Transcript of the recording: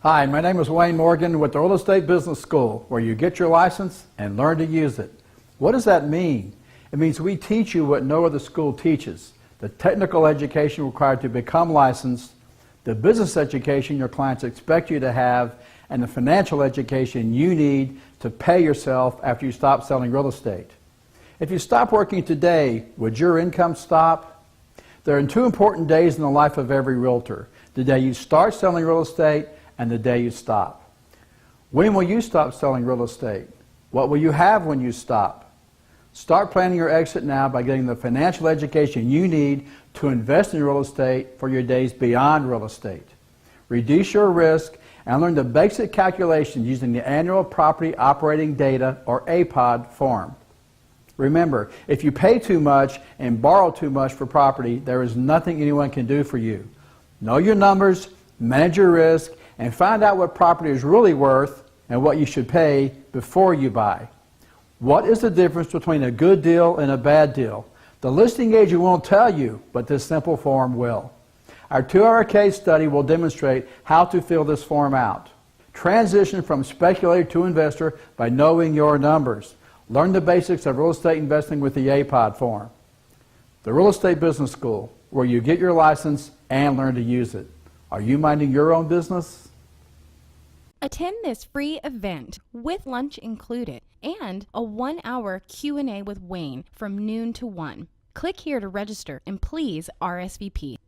Hi, my name is Wayne Morgan with the Real Estate Business School, where you get your license and learn to use it. What does that mean? It means we teach you what no other school teaches: the technical education required to become licensed, the business education your clients expect you to have, and the financial education you need to pay yourself after you stop selling real estate. If you stop working today, would your income stop? There are two important days in the life of every realtor: the day you start selling real estate and the day you stop. When will you stop selling real estate? What will you have when you stop? Start planning your exit now by getting the financial education you need to invest in real estate for your days beyond real estate. Reduce your risk and learn the basic calculations using the Annual Property Operating Data, or APOD Form. Remember, if you pay too much and borrow too much for property, there is nothing anyone can do for you. Know your numbers, manage your risk, and find out what property is really worth and what you should pay before you buy. What is the difference between a good deal and a bad deal? The listing agent won't tell you, but this simple form will. Our 2-hour case study will demonstrate how to fill this form out. Transition from speculator to investor by knowing your numbers. Learn the basics of real estate investing with the APOD form. The Real Estate Business School, where you get your license and learn to use it. Are you minding your own business? Attend this free event with lunch included and a 1-hour Q&A with Wayne from noon to 1. Click here to register and please RSVP.